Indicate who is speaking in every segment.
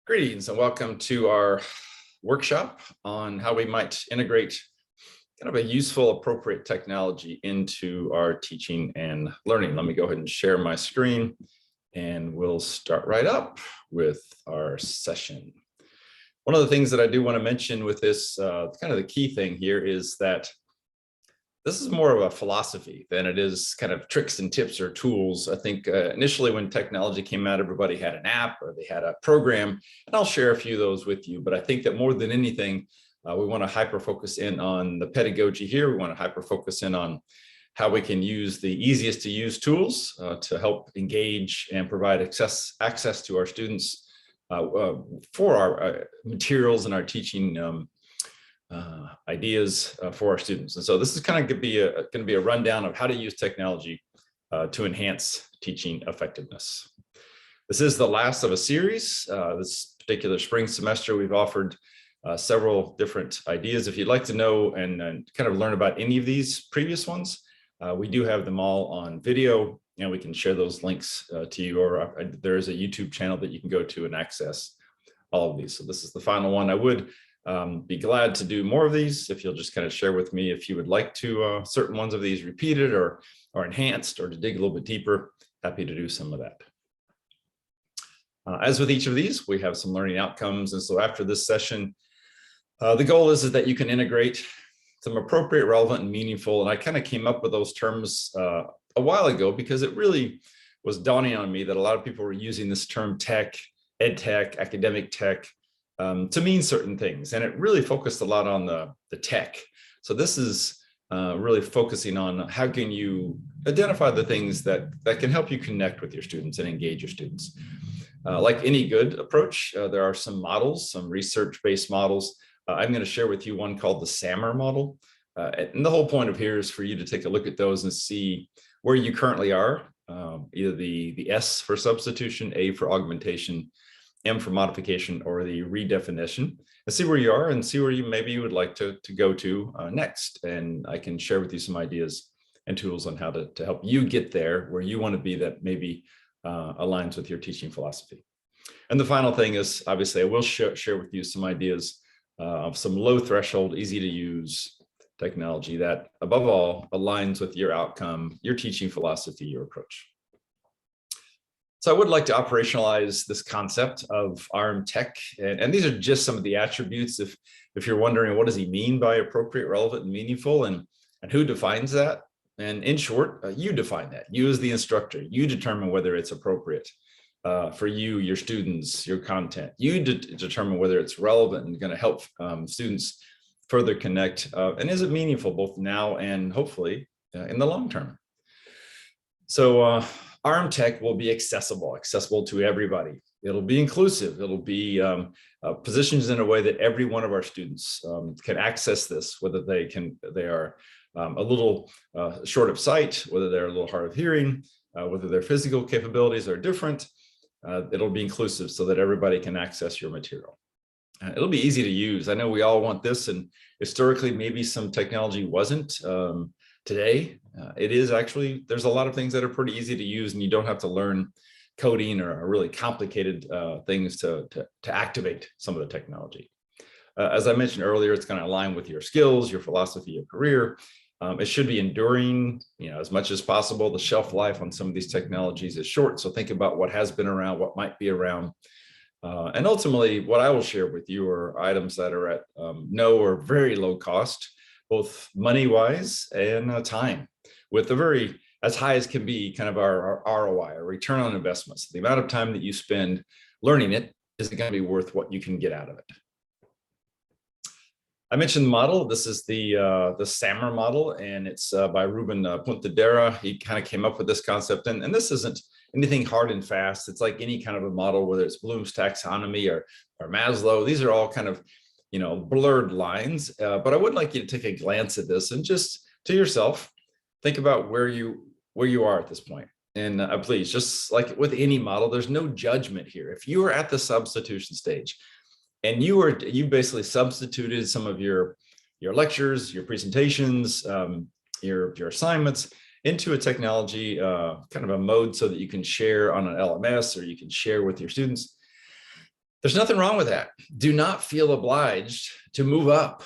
Speaker 1: Greetings and welcome to our workshop on how we might integrate kind of a useful, appropriate technology into our teaching and learning. Let me go ahead and share my screen and we'll start right up with our session. One of the things that I do want to mention with this, kind of the key thing here is that this is more of a philosophy than it is kind of tricks and tips or tools. I think initially when technology came out, everybody had an app or they had a program, and I'll share a few of those with you. But I think that more than anything, we want to hyper focus in on the pedagogy here. We want to hyper focus in on how we can use the easiest to use tools to help engage and provide access to our students for our materials and our teaching ideas for our students. And so this is kind of going to be a rundown of how to use technology to enhance teaching effectiveness. This is the last of a series. This particular spring semester, we've offered several different ideas. If you'd like to know and kind of learn about any of these previous ones, we do have them all on video, and we can share those links to you, or there is a YouTube channel that you can go to and access all of these. So this is the final one. I would be glad to do more of these if you'll just kind of share with me if you would like to certain ones of these repeated or enhanced, or to dig a little bit deeper. Happy to do some of that. As with each of these, we have some learning outcomes. And so after this session, the goal is that you can integrate some appropriate, relevant, and meaningful. And I kind of came up with those terms a while ago because it really was dawning on me that a lot of people were using this term tech, ed tech, academic tech, to mean certain things, and it really focused a lot on the tech. So this is really focusing on how can you identify the things that can help you connect with your students and engage your students. Like any good approach, there are some models, some research-based models. I'm going to share with you one called the Samur Model. And the whole point of here is for you to take a look at those and see where you currently are, either the S for substitution, A for augmentation, M for modification, or the redefinition, and see where you are and see where you would like to go to next. And I can share with you some ideas and tools on how to help you get there where you want to be, that maybe aligns with your teaching philosophy. And the final thing is, obviously, I will share with you some ideas of some low threshold, easy to use technology that above all aligns with your outcome, your teaching philosophy, your approach. So I would like to operationalize this concept of RM tech, and these are just some of the attributes. If you're wondering what does he mean by appropriate, relevant, and meaningful, and who defines that, and in short, you define that. You as the instructor, you determine whether it's appropriate for you, your students, your content. You determine whether it's relevant and going to help students further connect, and is it meaningful both now and hopefully in the long term. So RM tech will be accessible to everybody. It'll be inclusive. It'll be positioned in a way that every one of our students can access this, whether they are a little short of sight, whether they're a little hard of hearing, whether their physical capabilities are different. It'll be inclusive so that everybody can access your material. It'll be easy to use. I know we all want this, and historically, maybe some technology wasn't. Today, it is actually, there's a lot of things that are pretty easy to use, and you don't have to learn coding or really complicated things to activate some of the technology. As I mentioned earlier, it's going to align with your skills, your philosophy, your career. It should be enduring, as much as possible. The shelf life on some of these technologies is short, so think about what has been around, what might be around. And ultimately, what I will share with you are items that are at no or very low cost, both money-wise and time, with a very, as high as can be, kind of our ROI, or return on investment. So the amount of time that you spend learning it, is it going to be worth what you can get out of it? I mentioned the model. This is the Samur model, and it's by Ruben Puntedera. He kind of came up with this concept, and this isn't anything hard and fast. It's like any kind of a model, whether it's Bloom's taxonomy or Maslow. These are all kind of blurred lines, but I would like you to take a glance at this and just to yourself, think about where you are at this point. And please, just like with any model, there's no judgment here. If you are at the substitution stage and you basically substituted some of your lectures, your presentations, your assignments into a technology, kind of a mode so that you can share on an LMS or you can share with your students, There's nothing wrong with that. Do not feel obliged to move up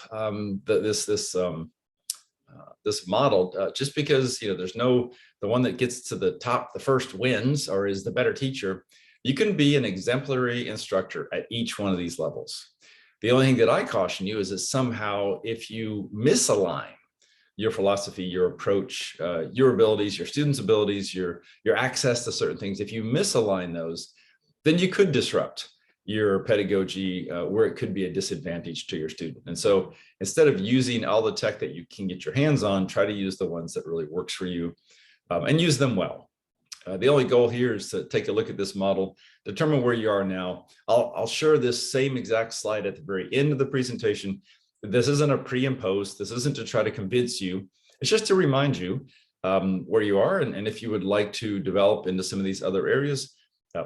Speaker 1: this model just because there's the one that gets to the top, the first wins or is the better teacher. You can be an exemplary instructor at each one of these levels. The only thing that I caution you is that somehow if you misalign your philosophy, your approach, your abilities, your students' abilities, your access to certain things, if you misalign those, then you could disrupt your pedagogy where it could be a disadvantage to your student. And so instead of using all the tech that you can get your hands on, try to use the ones that really works for you and use them well. The only goal here is to take a look at this model, determine where you are now. I'll share this same exact slide at the very end of the presentation. This isn't a pre and post. This isn't to try to convince you. It's just to remind you where you are. And if you would like to develop into some of these other areas,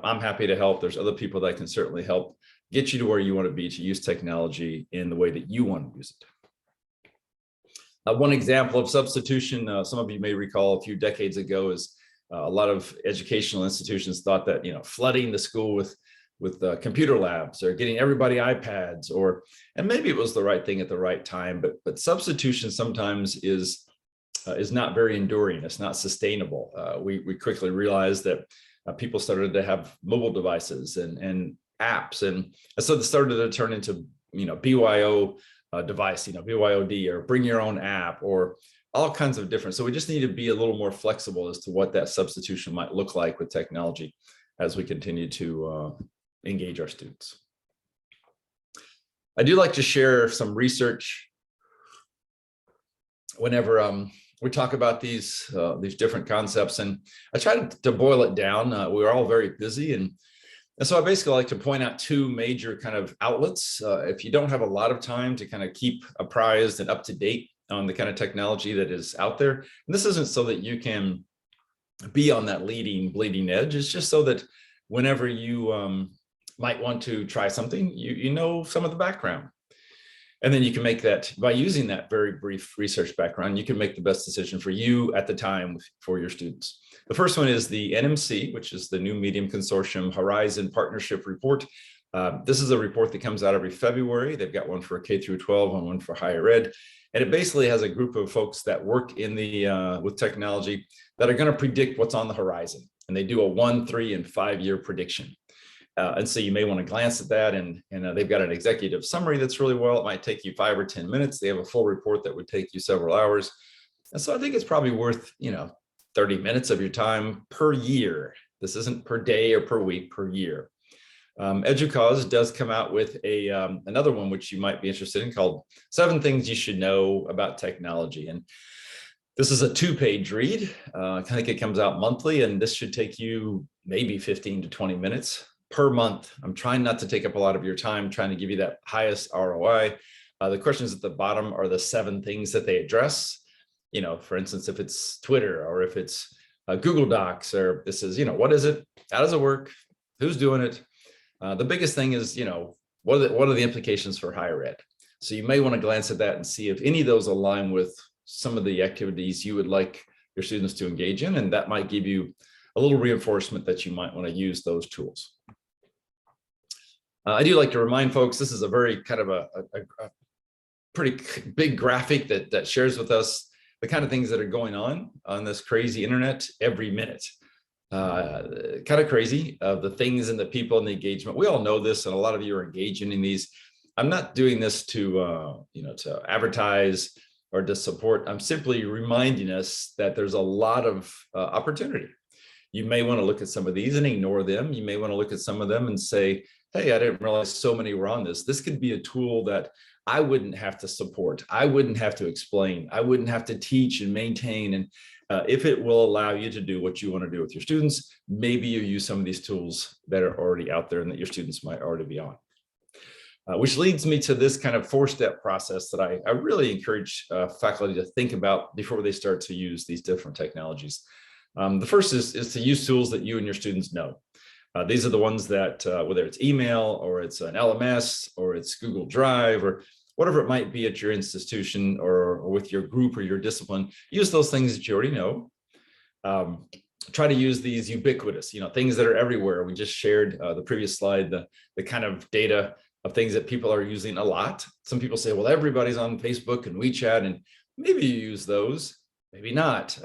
Speaker 1: I'm happy to help. There's other people that can certainly help get you to where you want to be to use technology in the way that you want to use it. One example of substitution, some of you may recall a few decades ago, is a lot of educational institutions thought that flooding the school with computer labs or getting everybody iPads, and maybe it was the right thing at the right time, but substitution sometimes is not very enduring. It's not sustainable. We quickly realized that people started to have mobile devices and apps, and so it started to turn into BYO device, BYOD, or bring your own app, or all kinds of different. So we just need to be a little more flexible as to what that substitution might look like with technology as we continue to engage our students. I do like to share some research whenever we talk about these different concepts, and I try to boil it down. We're all very busy, and so I basically like to point out two major kind of outlets. If you don't have a lot of time to kind of keep apprised and up to date on the kind of technology that is out there, and this isn't so that you can be on that bleeding edge. It's just so that whenever you might want to try something, you know some of the background. And then you can make that, by using that very brief research background, you can make the best decision for you at the time for your students. The first one is the NMC, which is the New Medium Consortium Horizon Partnership Report. This is a report that comes out every February. They've got one for K through 12 and one for higher ed. And it basically has a group of folks that work in with technology that are going to predict what's on the horizon. And they do a 1, 3, and 5 year prediction. And so you may want to glance at that, and they've got an executive summary that's really well. It might take you 5 or 10 minutes. They have a full report that would take you several hours. And so I think it's probably worth 30 minutes of your time per year. This isn't per day or per week, per year. EDUCAUSE does come out with another one, which you might be interested in, called 7 Things You Should Know About Technology. And this is a 2-page read. I think it comes out monthly, and this should take you maybe 15 to 20 minutes per month. I'm trying not to take up a lot of your time, trying to give you that highest ROI. The questions at the bottom are the 7 things that they address. For instance, if it's Twitter, or if it's Google Docs, or this is, what is it? How does it work? Who's doing it? The biggest thing is, what are the implications for higher ed? So you may want to glance at that and see if any of those align with some of the activities you would like your students to engage in, and that might give you a little reinforcement that you might want to use those tools. I do like to remind folks, this is a very kind of a pretty big graphic that shares with us the kind of things that are going on this crazy internet every minute. Kind of crazy, the things and the people and the engagement. We all know this, and a lot of you are engaging in these. I'm not doing this to to advertise or to support. I'm simply reminding us that there's a lot of opportunity. You may want to look at some of these and ignore them. You may want to look at some of them and say, hey, I didn't realize so many were on this. This could be a tool that I wouldn't have to support. I wouldn't have to explain. I wouldn't have to teach and maintain. And if it will allow you to do what you want to do with your students, maybe you use some of these tools that are already out there and that your students might already be on. Which leads me to this kind of 4-step process that I really encourage faculty to think about before they start to use these different technologies. The first is to use tools that you and your students know. These are the ones that, whether it's email, or it's an LMS, or it's Google Drive, or whatever it might be at your institution or with your group or your discipline, use those things that you already know. try to use these ubiquitous, things that are everywhere. We just shared the previous slide, the kind of data of things that people are using a lot. Some people say, well, everybody's on Facebook and WeChat, and maybe you use those, maybe not.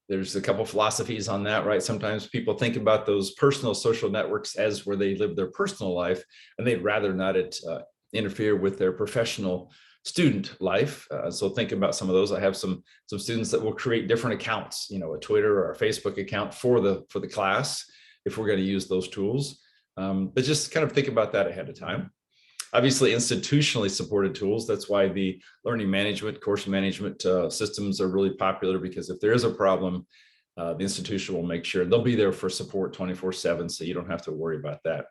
Speaker 1: There's a couple philosophies on that, right? Sometimes people think about those personal social networks as where they live their personal life, and they'd rather not interfere with their professional student life. So think about some of those. I have some students that will create different accounts, a Twitter or a Facebook account for the class if we're going to use those tools. But just kind of think about that ahead of time. Obviously, institutionally supported tools. That's why the learning management, course management systems are really popular, because if there is a problem, the institution will make sure they'll be there for support 24/7, so you don't have to worry about that.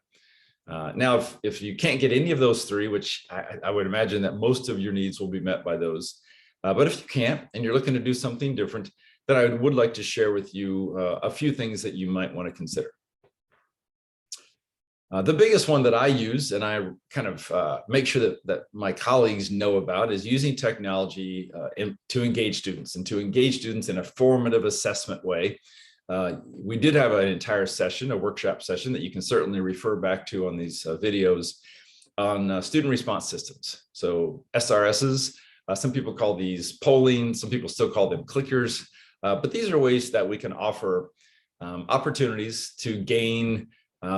Speaker 1: Now, if you can't get any of those three, which I would imagine that most of your needs will be met by those, but if you can't and you're looking to do something different, then I would like to share with you a few things that you might want to consider. The biggest one that I use, and I kind of make sure that my colleagues know about, is using technology to engage students, and to engage students in a formative assessment way. We did have an entire session, a workshop session, that you can certainly refer back to on these videos on student response systems. So SRSs, some people call these polling, some people still call them clickers, but these are ways that we can offer opportunities to gain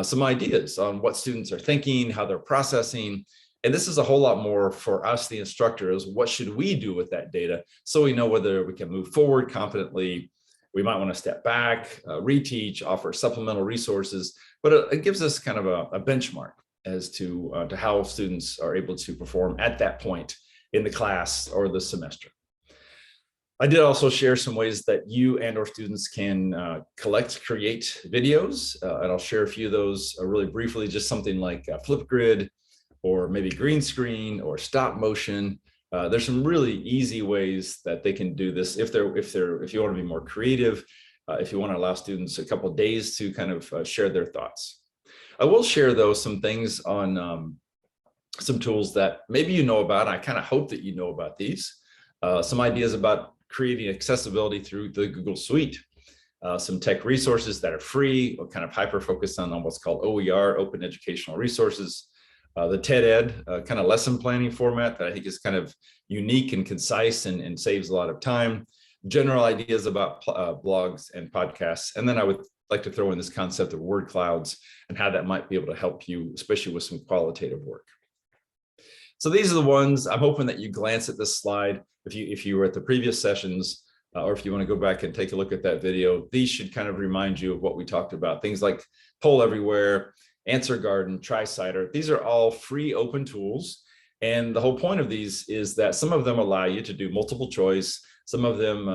Speaker 1: some ideas on what students are thinking, how they're processing. And this is a whole lot more for us, the instructors. What should we do with that data so we know whether we can move forward confidently? We might want to step back, reteach, offer supplemental resources, but it gives us kind of a benchmark as to how students are able to perform at that point in the class or the semester. I did also share some ways that you and or students can create videos, and I'll share a few of those really briefly, just something like Flipgrid, or maybe green screen, or stop motion. There's some really easy ways that they can do this if you want to be more creative, if you want to allow students a couple of days to kind of share their thoughts. I will share, though, some things on some tools that maybe you know about. I kind of hope that you know about these. Some ideas about creating accessibility through the Google Suite. Some tech resources that are free, or kind of hyper-focused on what's called OER, Open Educational Resources. The TED-Ed kind of lesson planning format that I think is kind of unique and concise and saves a lot of time. General ideas about blogs and podcasts. And then I would like to throw in this concept of word clouds and how that might be able to help you, especially with some qualitative work. So these are the ones. I'm hoping that you glance at this slide. If you were at the previous sessions, or if you want to go back and take a look at that video, these should kind of remind you of what we talked about. Things like Poll Everywhere, Answer Garden, TriCiter. These are all free open tools. And the whole point of these is that some of them allow you to do multiple choice. Some of them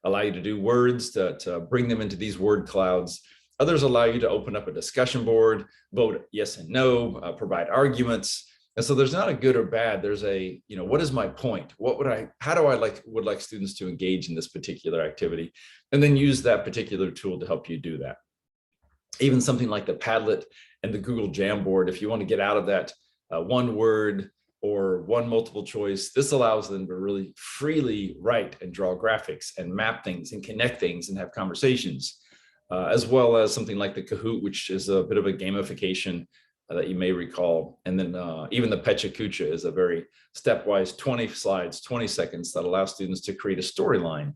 Speaker 1: allow you to do words, to bring them into these word clouds. Others allow you to open up a discussion board, vote yes and no, provide arguments. And so there's not a good or bad. There's a, what is my point? How do I would like students to engage in this particular activity? And then use that particular tool to help you do that. Even something like the Padlet and the Google Jamboard, if you want to get out of that one word or one multiple choice, this allows them to really freely write and draw graphics and map things and connect things and have conversations, as well as something like the Kahoot, which is a bit of a gamification that you may recall. And then even the PechaKucha is a very stepwise 20 slides, 20 seconds that allows students to create a storyline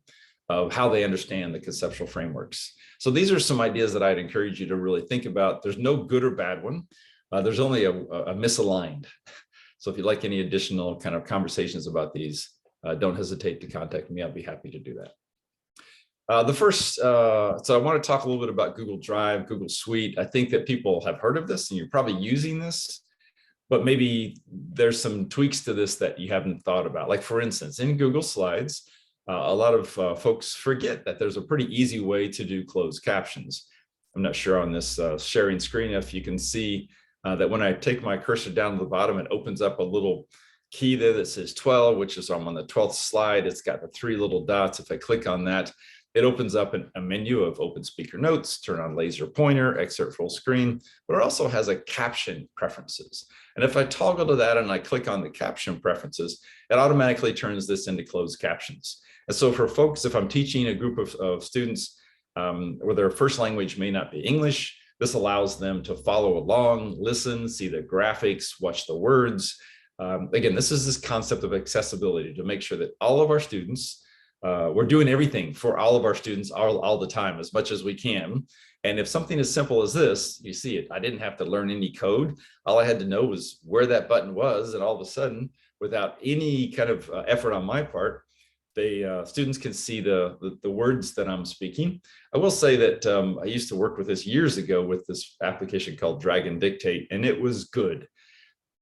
Speaker 1: of how they understand the conceptual frameworks. So these are some ideas that I'd encourage you to really think about. There's no good or bad one. There's only a misaligned. So if you'd like any additional kind of conversations about these, don't hesitate to contact me. I'll be happy to do that. So I want to talk a little bit about Google Drive, Google Suite. I think that people have heard of this and you're probably using this, but maybe there's some tweaks to this that you haven't thought about. Like, for instance, in Google Slides, a lot of folks forget that there's a pretty easy way to do closed captions. I'm not sure on this sharing screen if you can see that when I take my cursor down to the bottom, it opens up a little key there that says 12, which is I'm on the 12th slide. It's got the 3 little dots. If I click on that, it opens up a menu of open speaker notes, turn on laser pointer, excerpt full screen, but it also has a caption preferences. And if I toggle to that and I click on the caption preferences, it automatically turns this into closed captions. And so for folks, if I'm teaching a group of students where their first language may not be English. This allows them to follow along, listen, see the graphics, watch the words. Again, this is this concept of accessibility to make sure that all of our students, we're doing everything for all of our students all the time, as much as we can. And if something as simple as this, you see it, I didn't have to learn any code. All I had to know was where that button was. And all of a sudden, without any kind of effort on my part, the students can see the words that I'm speaking. I will say that I used to work with this years ago with this application called Drag and Dictate, and it was good.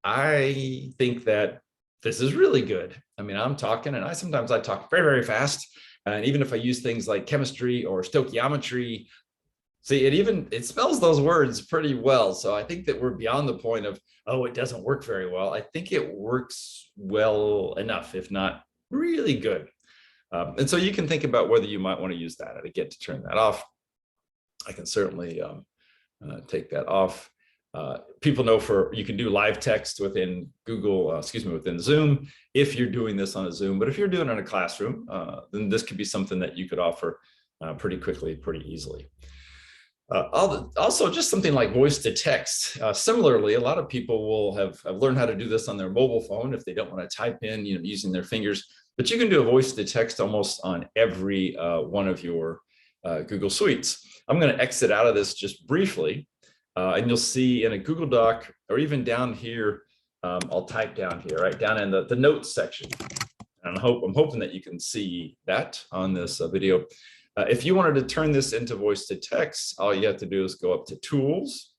Speaker 1: I think that this is really good. I mean, I'm talking, and sometimes I talk very, very fast. And even if I use things like chemistry or stoichiometry, see, it spells those words pretty well. So I think that we're beyond the point of, oh, it doesn't work very well. I think it works well enough, if not really good. And so you can think about whether you might want to use that. I get to turn that off. I can certainly take that off. People know you can do live text within within Zoom, if you're doing this on a Zoom. But if you're doing it in a classroom, then this could be something that you could offer pretty quickly, pretty easily. Also, just something like voice to text. Similarly, a lot of people will have learned how to do this on their mobile phone if they don't want to type in, using their fingers. But you can do a voice to text almost on every one of your Google Suites. I'm going to exit out of this just briefly, and you'll see in a Google Doc, or even down here, I'll type down here, right down in the notes section. And I'm hoping that you can see that on this video. If you wanted to turn this into voice to text, all you have to do is go up to Tools,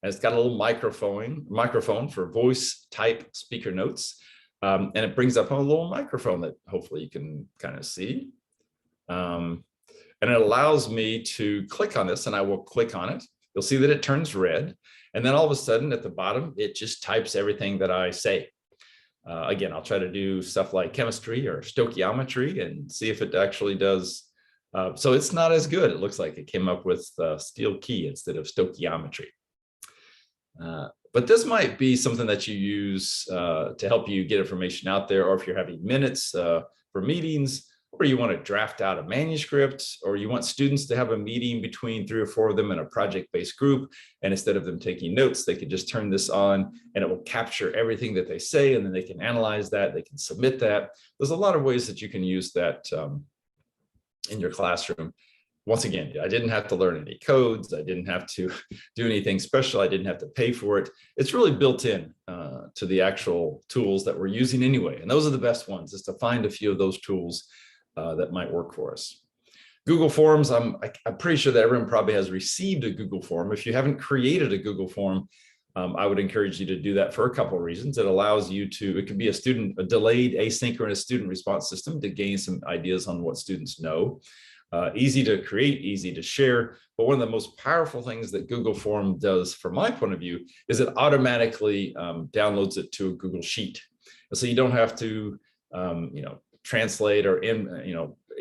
Speaker 1: and it's got a little microphone for voice type speaker notes. And it brings up a little microphone that hopefully you can kind of see. And it allows me to click on this, and I will click on it. You'll see that it turns red. And then all of a sudden at the bottom, it just types everything that I say. Again, I'll try to do stuff like chemistry or stoichiometry and see if it actually does. So it's not as good. It looks like it came up with steel key instead of stoichiometry. But this might be something that you use to help you get information out there, or if you're having minutes for meetings, or you want to draft out a manuscript, or you want students to have a meeting between 3 or 4 of them in a project-based group. And instead of them taking notes, they could just turn this on and it will capture everything that they say, and then they can analyze that, they can submit that. There's a lot of ways that you can use that in your classroom. Once again, I didn't have to learn any codes. I didn't have to do anything special. I didn't have to pay for it. It's really built in to the actual tools that we're using anyway. And those are the best ones, is to find a few of those tools that might work for us. Google Forms, I'm pretty sure that everyone probably has received a Google form. If you haven't created a Google form, I would encourage you to do that for a couple of reasons. It allows you to, it could be a delayed asynchronous student response system to gain some ideas on what students know. Easy to create, easy to share. But one of the most powerful things that Google Form does, from my point of view, is it automatically downloads it to a Google Sheet. And so you don't have to, translate or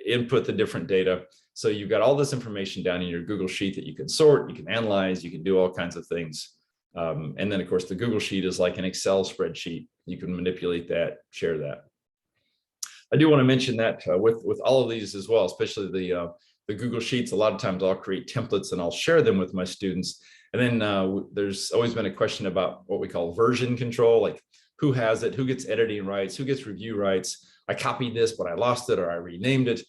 Speaker 1: input the different data. So you've got all this information down in your Google Sheet that you can sort, you can analyze, you can do all kinds of things. And then, of course, the Google Sheet is like an Excel spreadsheet. You can manipulate that, share that. I do want to mention that with all of these as well, especially the Google Sheets. A lot of times I'll create templates and I'll share them with my students. And then there's always been a question about what we call version control, like who has it, who gets editing rights, who gets review rights. I copied this, but I lost it, or I renamed it.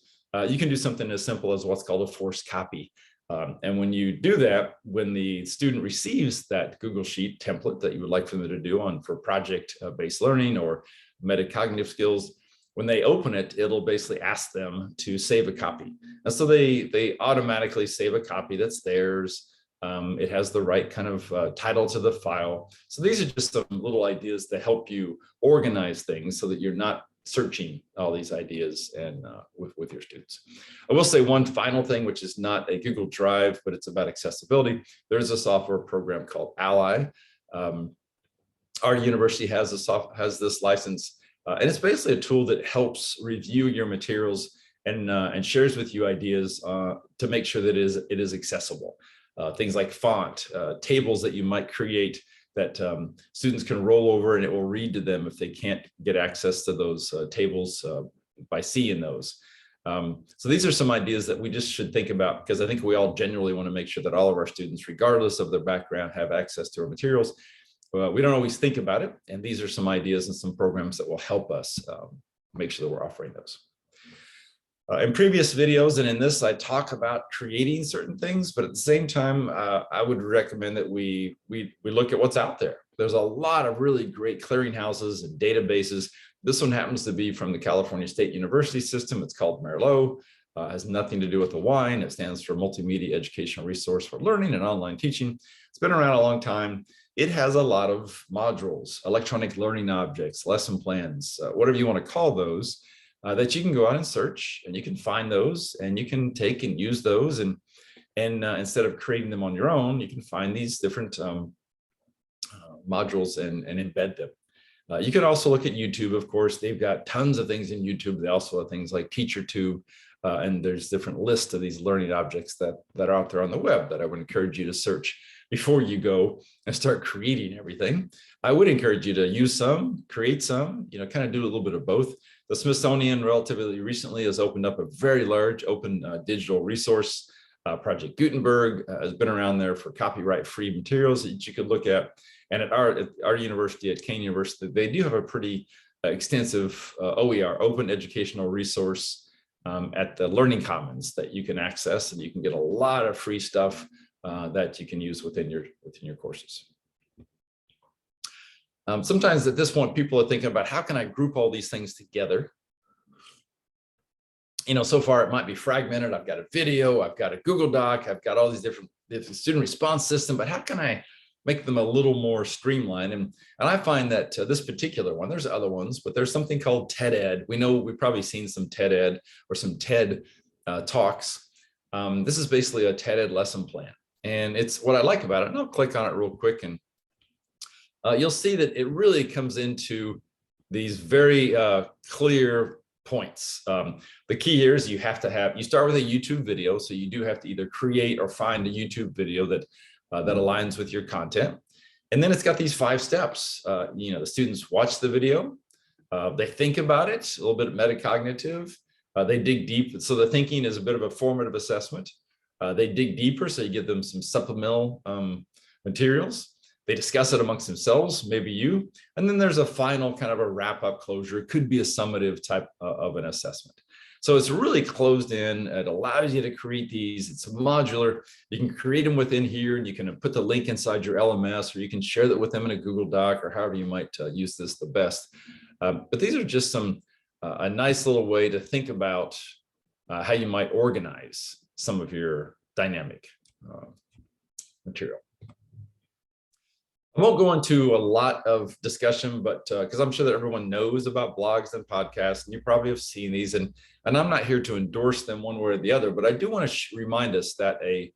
Speaker 1: You can do something as simple as what's called a forced copy. And when you do that, when the student receives that Google Sheet template that you would like for them to do for project-based learning or metacognitive skills, when they open it, it'll basically ask them to save a copy. And so they automatically save a copy that's theirs. It has the right kind of title to the file. So these are just some little ideas to help you organize things so that you're not searching all these ideas and with your students. I will say one final thing, which is not a Google Drive, but it's about accessibility. There's a software program called Ally. Our university has this license, and it's basically a tool that helps review your materials and shares with you ideas to make sure that it is accessible. Things like font, tables that you might create that students can roll over and it will read to them if they can't get access to those tables by seeing those. So these are some ideas that we just should think about, because I think we all genuinely want to make sure that all of our students, regardless of their background, have access to our materials. We don't always think about it, and these are some ideas and some programs that will help us make sure that we're offering those. In previous videos and in this, I talk about creating certain things, but at the same time, I would recommend that we look at what's out there. There's a lot of really great clearinghouses and databases. This one happens to be from the California State University system. It's called Merlot. Has nothing to do with the wine. It stands for Multimedia Educational Resource for Learning and Online Teaching. It's been around a long time. It has a lot of modules, electronic learning objects, lesson plans, whatever you want to call those, that you can go out and search, and you can find those, and you can take and use those. And instead of creating them on your own, you can find these different modules and embed them. You can also look at YouTube, of course. They've got tons of things in YouTube. They also have things like TeacherTube, and there's different lists of these learning objects that are out there on the web that I would encourage you to search before you go and start creating everything. I would encourage you to use some, create some, kind of do a little bit of both. The Smithsonian relatively recently has opened up a very large open digital resource. Project Gutenberg has been around there for copyright-free materials that you could look at. And at our university, at Kane University, they do have a pretty extensive OER, open educational resource at the Learning Commons that you can access, and you can get a lot of free stuff that you can use within your courses. Sometimes at this point, people are thinking about, how can I group all these things together? So far it might be fragmented. I've got a video, I've got a Google Doc, I've got all these different student response system, but how can I make them a little more streamlined? And I find that this particular one, there's other ones, but there's something called TED Ed. We know we've probably seen some TED Ed or some TED talks. This is basically a TED Ed lesson plan. And it's what I like about it, and I'll click on it real quick, and you'll see that it really comes into these very clear points. The key here is you start with a YouTube video. So you do have to either create or find a YouTube video that aligns with your content. And then it's got these 5 steps. The students watch the video, they think about it, a little bit of metacognitive, they dig deep. So the thinking is a bit of a formative assessment. They dig deeper, so you give them some supplemental materials. They discuss it amongst themselves, maybe you, and then there's a final kind of a wrap-up closure. It could be a summative type of an assessment. So it's really closed in. It allows you to create these. It's modular. You can create them within here, and you can put the link inside your LMS, or you can share that with them in a Google Doc, or however you might use this the best. But these are just a nice little way to think about how you might organize some of your dynamic material. I won't go into a lot of discussion, but because I'm sure that everyone knows about blogs and podcasts, and you probably have seen these, and I'm not here to endorse them one way or the other, but I do want to remind us that a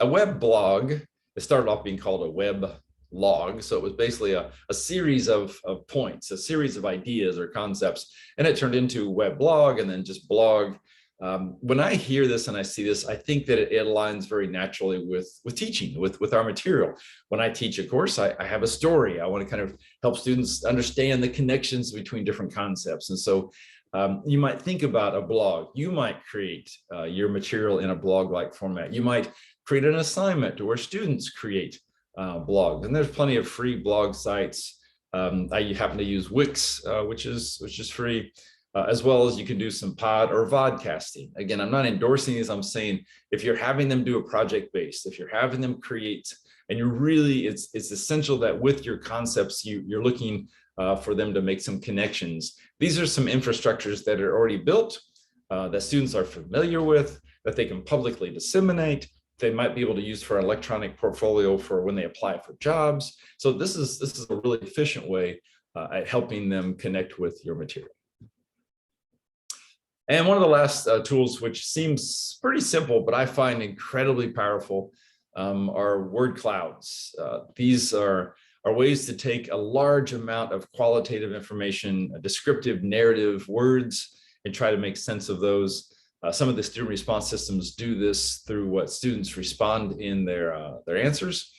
Speaker 1: web blog, it started off being called a web log. So it was basically a series of points, a series of ideas or concepts, and it turned into web blog and then just blog. When I hear this and I see this, I think that it aligns very naturally with teaching, with our material. When I teach a course, I have a story. I want to kind of help students understand the connections between different concepts. And so you might think about a blog. You might create your material in a blog-like format. You might create an assignment to where students create blogs. And there's plenty of free blog sites. I happen to use Wix, which is free. As well as you can do some pod or vodcasting. Again, I'm not endorsing these. I'm saying if you're having them do a project based, if you're having them create, and you're really, it's essential that with your concepts, you're looking for them to make some connections. These are some infrastructures that are already built, that students are familiar with, that they can publicly disseminate. They might be able to use for an electronic portfolio for when they apply for jobs. So this is a really efficient way at helping them connect with your material. And one of the last tools, which seems pretty simple, but I find incredibly powerful, are word clouds. These are ways to take a large amount of qualitative information, descriptive narrative words, and try to make sense of those. Some of the student response systems do this through what students respond in their answers.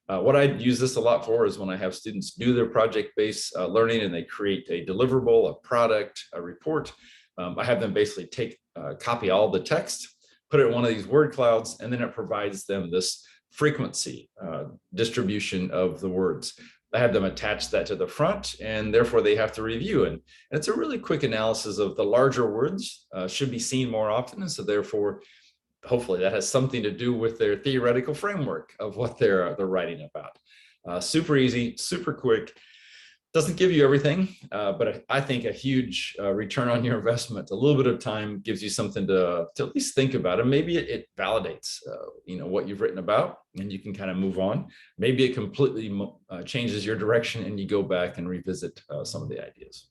Speaker 1: What I use this a lot for is when I have students do their project-based learning and they create a deliverable, a product, a report. I have them basically take copy all the text, put it in one of these word clouds, and then it provides them this frequency distribution of the words. I have them attach that to the front, and therefore they have to review. And it's a really quick analysis of the larger words should be seen more often. And so therefore, hopefully that has something to do with their theoretical framework of what they're writing about. Super easy, super quick. Doesn't give you everything, but I think a huge return on your investment. A little bit of time gives you something to at least think about, and maybe it validates what you've written about, and you can kind of move on. Maybe it completely changes your direction, and you go back and revisit some of the ideas.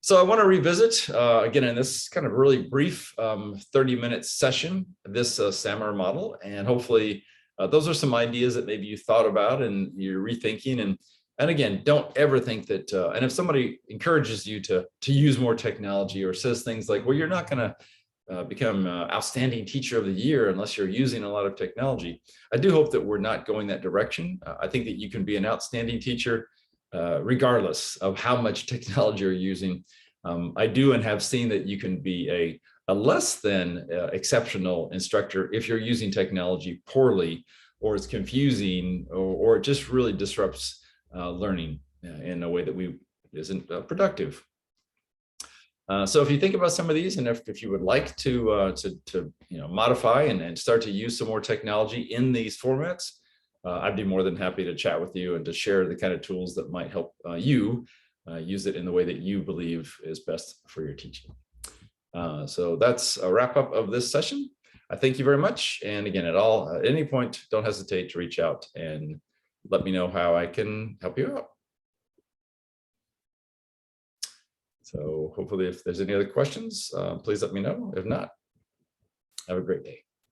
Speaker 1: So I want to revisit again in this kind of really brief 30-minute session this Samur model, and hopefully those are some ideas that maybe you thought about and you're rethinking. And again, don't ever think that, and if somebody encourages you to use more technology or says things like, well, you're not going to become outstanding teacher of the year unless you're using a lot of technology. I do hope that we're not going that direction. I think that you can be an outstanding teacher regardless of how much technology you're using. I do and have seen that you can be a less than exceptional instructor if you're using technology poorly, or it's confusing, or it just really disrupts learning in a way that isn't productive. So if you think about some of these, and if you would like to modify and start to use some more technology in these formats, I'd be more than happy to chat with you and to share the kind of tools that might help you use it in the way that you believe is best for your teaching. So that's a wrap up of this session. I thank you very much. And again, at any point, don't hesitate to reach out and let me know how I can help you out. So hopefully if there's any other questions, please let me know. If not, have a great day.